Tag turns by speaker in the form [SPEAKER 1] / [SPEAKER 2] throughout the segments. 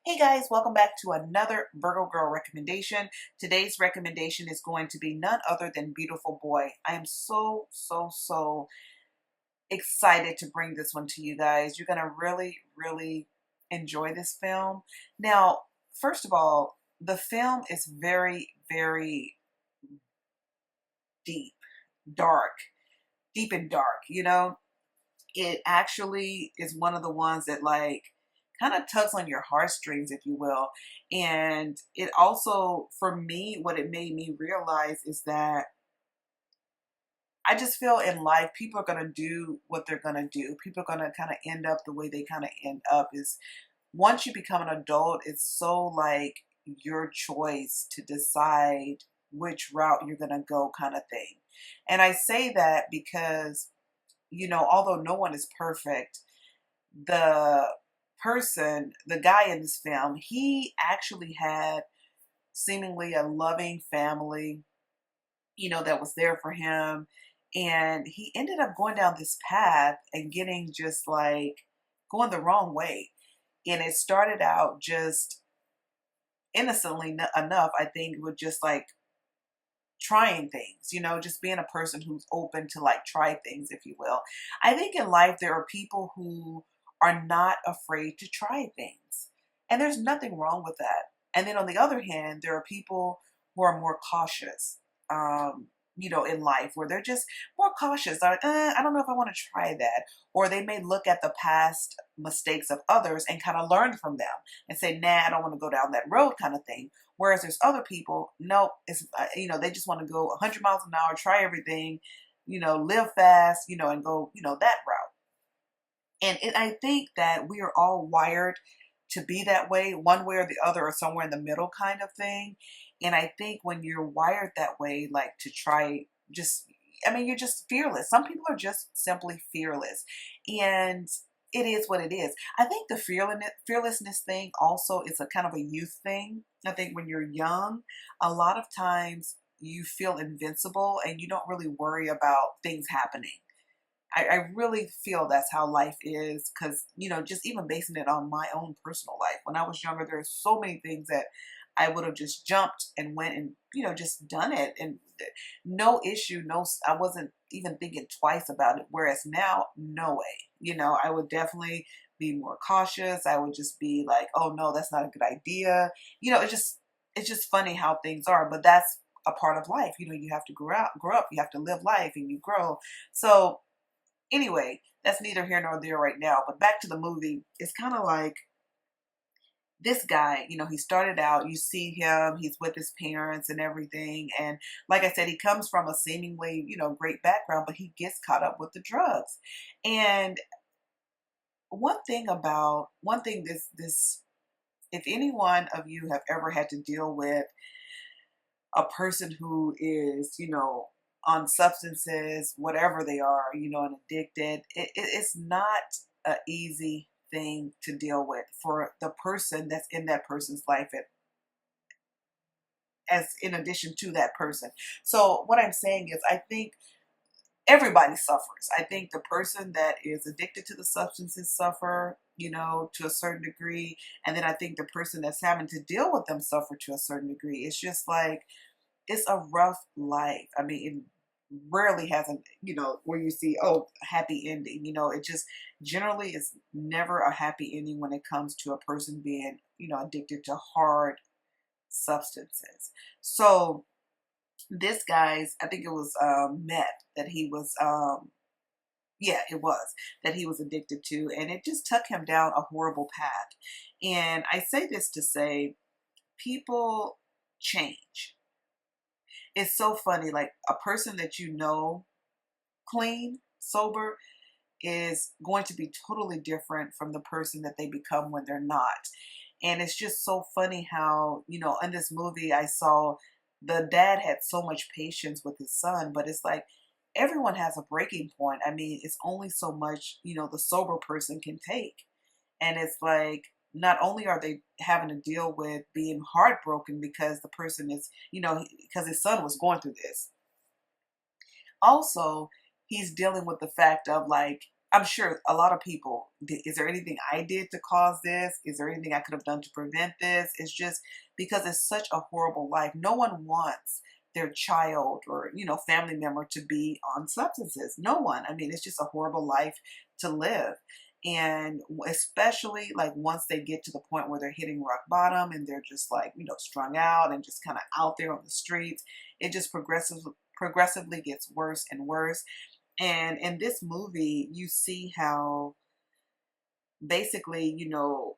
[SPEAKER 1] Hey guys, welcome back to another Virgo Girl recommendation. Today's recommendation is going to be none other than Beautiful Boy. I am so excited to bring this one to you guys. You're going to really enjoy this film. Now, first of all, the film is very deep, dark, deep and dark, It actually is one of the ones that kind of tugs on your heartstrings, if you will. And it also, for me, what it made me realize is that I just feel in life, people are going to do what they're going to do. People are going to kind of end up the way they kind of end up. Is once you become an adult, it's so like your choice to decide which route you're going to go, kind of thing. And I say that because, although no one is perfect, the the guy in this film, he actually had seemingly a loving family, that was there for him. And he ended up going down this path and getting just like going the wrong way. And it started out just innocently enough, I think, with just like trying things, just being a person who's open to like try things, if you will. I think in life there are people who are not afraid to try things, and there's nothing wrong with that. And then on the other hand, there are people who are more cautious, in life, where they're just more cautious. Like, I don't know if I want to try that. Or they may look at the past mistakes of others and kind of learn from them and say, nah, I don't want to go down that road, kind of thing. Whereas there's other people, no, it's, they just want to go 100 miles an hour, try everything, live fast, and go, that route. And I think that we are all wired to be that way, one way or the other, or somewhere in the middle, kind of thing. And I think when you're wired that way, like to try, you're just fearless. Some people are just simply fearless. And it is what it is. I think the fearlessness thing also is a kind of a youth thing. I think when you're young, a lot of times you feel invincible and you don't really worry about things happening. I really feel that's how life is, because, just even basing it on my own personal life. When I was younger, there are so many things that I would have just jumped and went and, just done it. And no issue, I wasn't even thinking twice about it. Whereas now, no way. I would definitely be more cautious. I would just be like, oh no, that's not a good idea. It's just funny how things are, but that's a part of life. You have to grow up, you have to live life and you grow. So, anyway, that's neither here nor there right now. But back to the movie, it's kind of like this guy, he started out, you see him, he's with his parents and everything. And like I said, he comes from a seemingly, great background, but he gets caught up with the drugs. And one thing this, if any one of you have ever had to deal with a person who is, on substances, whatever they are, and addicted, it's not an easy thing to deal with for the person that's in that person's life, as in addition to that person. So what I'm saying is, I think everybody suffers. I think the person that is addicted to the substances suffer, to a certain degree. And then I think the person that's having to deal with them suffer to a certain degree. It's just like, it's a rough life. I mean, it rarely has where you see, oh, happy ending. It just generally is never a happy ending when it comes to a person being, addicted to hard substances. So this guy's, I think it was meth that he was, yeah, it was, that he was addicted to. And it just took him down a horrible path. And I say this to say, people change. It's so funny. Like, a person that clean, sober, is going to be totally different from the person that they become when they're not. And it's just so funny how, in this movie, I saw the dad had so much patience with his son, but it's like everyone has a breaking point. I mean, it's only so much, the sober person can take. And it's like, not only are they having to deal with being heartbroken because the person is, because his son was going through this. Also, he's dealing with the fact of like, I'm sure a lot of people, is there anything I did to cause this? Is there anything I could have done to prevent this? It's just because it's such a horrible life. No one wants their child or, family member to be on substances. No one. I mean, it's just a horrible life to live. And especially like once they get to the point where they're hitting rock bottom and they're just like, strung out and just kind of out there on the streets, it just progressively gets worse and worse. And in this movie, you see how basically,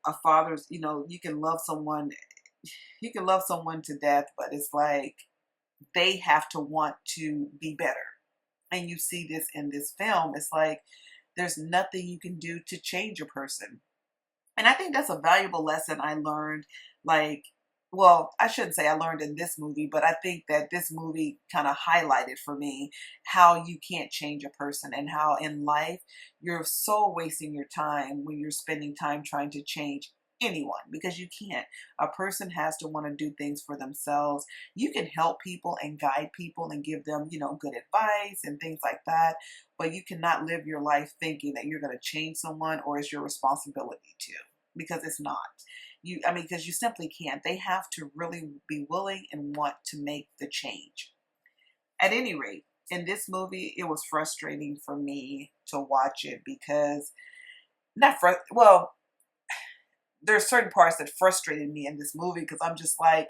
[SPEAKER 1] a father's, you can love someone to death, but it's like they have to want to be better. And you see this in this film. It's like there's nothing you can do to change a person. And I think that's a valuable lesson I learned. Like, well, I shouldn't say I learned in this movie, but I think that this movie kind of highlighted for me how you can't change a person and how in life you're so wasting your time when you're spending time trying to change anyone because you can't. A person has to want to do things for themselves. You can help people and guide people and give them, good advice and things like that, but you cannot live your life thinking that you're going to change someone or it's your responsibility to, because it's not. Because you simply can't. They have to really be willing and want to make the change. At any rate, in this movie, it was frustrating for me to watch it because there's certain parts that frustrated me in this movie because I'm just like,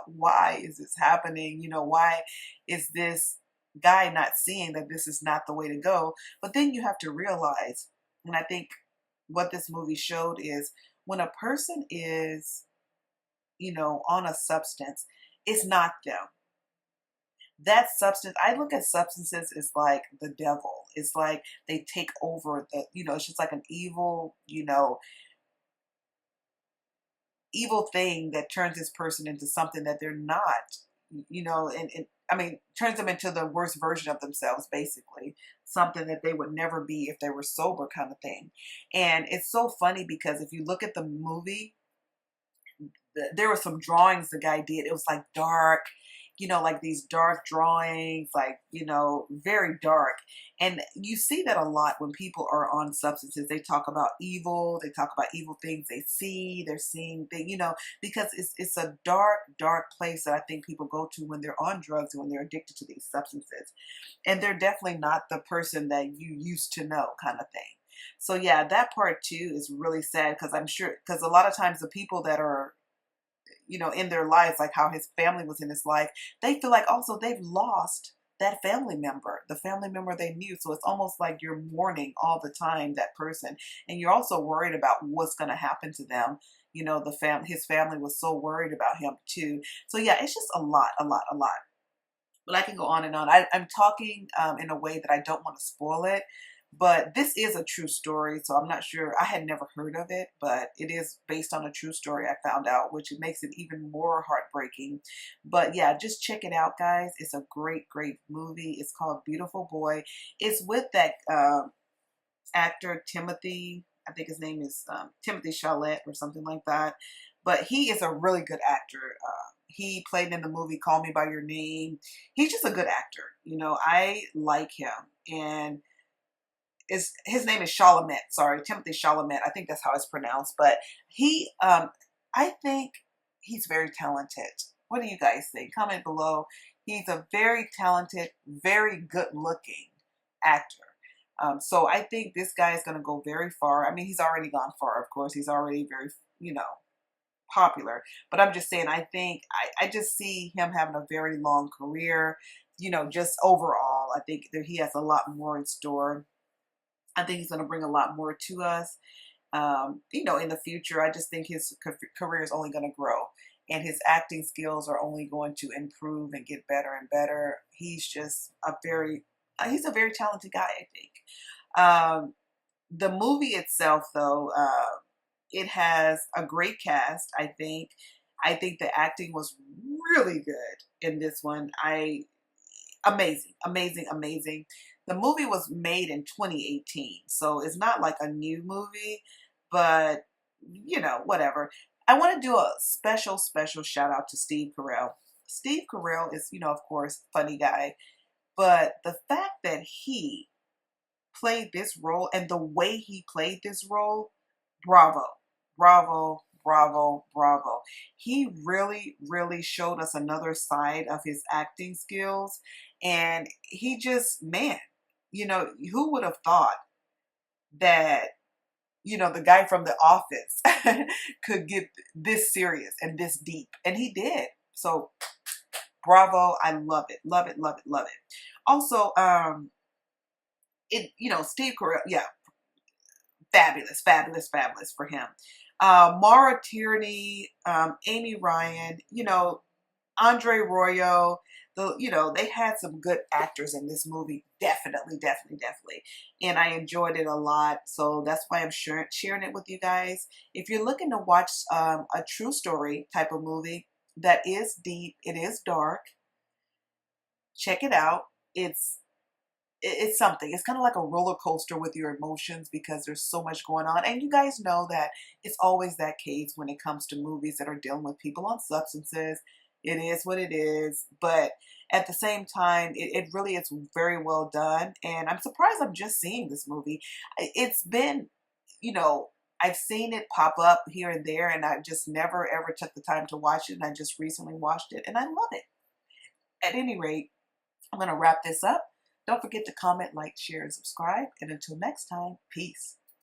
[SPEAKER 1] why is this happening? Why is this guy not seeing that this is not the way to go? But then you have to realize, and I think what this movie showed is when a person is, on a substance, it's not them. That substance, I look at substances as like the devil. It's like they take over it's just like an evil thing that turns this person into something that they're not, turns them into the worst version of themselves, basically. Something that they would never be if they were sober, kind of thing. And it's so funny because if you look at the movie, there were some drawings the guy did. It was like dark, like these dark drawings, like, very dark. And you see that a lot when people are on substances. They talk about evil. They talk about evil things they see. They're seeing things, because it's a dark, dark place that I think people go to when they're on drugs and when they're addicted to these substances. And they're definitely not the person that you used to know, kind of thing. So yeah, that part too is really sad because I'm sure, because a lot of times the people that are, in their lives, like how his family was in his life, they feel like also they've lost that family member, the family member they knew. So it's almost like you're mourning all the time that person. And you're also worried about what's going to happen to them. His family was so worried about him too. So yeah, it's just a lot, a lot, a lot. But I can go on and on. I'm talking in a way that I don't want to spoil it. But this is a true story, so I'm not sure. I had never heard of it, but it is based on a true story I found out, which makes it even more heartbreaking. But yeah, just check it out, guys. It's a great, great movie. It's called Beautiful Boy. It's with that actor, Timothy. I think his name is Timothy Chalamet or something like that. But he is a really good actor. He played in the movie Call Me By Your Name. He's just a good actor. I like him. And his name is Chalamet. Sorry, Timothy Chalamet. I think that's how it's pronounced. But I think he's very talented. What do you guys think? Comment below. He's a very talented, very good-looking actor. So I think this guy is going to go very far. I mean, he's already gone far, of course. He's already very, popular. But I'm just saying, I think, I just see him having a very long career, just overall. I think that he has a lot more in store. I think he's going to bring a lot more to us, in the future. I just think his career is only going to grow and his acting skills are only going to improve and get better and better. He's just he's a very talented guy, I think. The movie itself, though, it has a great cast, I think. I think the acting was really good in this one. Amazing, amazing, amazing. The movie was made in 2018, so it's not like a new movie, but whatever. I want to do a special, special shout out to Steve Carell. Steve Carell is, of course, funny guy, but the fact that he played this role and the way he played this role, bravo, bravo, bravo, bravo. He really, really showed us another side of his acting skills. And he just, man, you know, who would have thought that, you know, the guy from The Office could get this serious and this deep? And he did. So bravo. I love it. Love it. Love it. Love it. Also, you know, Steve Carell, yeah, fabulous, fabulous, fabulous for him. Mara Tierney, Amy Ryan, you know, Andre Royo, you know, they had some good actors in this movie. Definitely, definitely, definitely. And I enjoyed it a lot. So that's why I'm sharing it with you guys. If you're looking to watch a true story type of movie that is deep, it is dark, check it out. It's something. It's kind of like a roller coaster with your emotions because there's so much going on. And you guys know that it's always that case when it comes to movies that are dealing with people on substances. It is what it is. But at the same time, it really is very well done. And I'm surprised I'm just seeing this movie. It's been, you know, I've seen it pop up here and there, and I just never ever took the time to watch it. And I just recently watched it, and I love it. At any rate, I'm going to wrap this up. Don't forget to comment, like, share, and subscribe. And until next time, peace.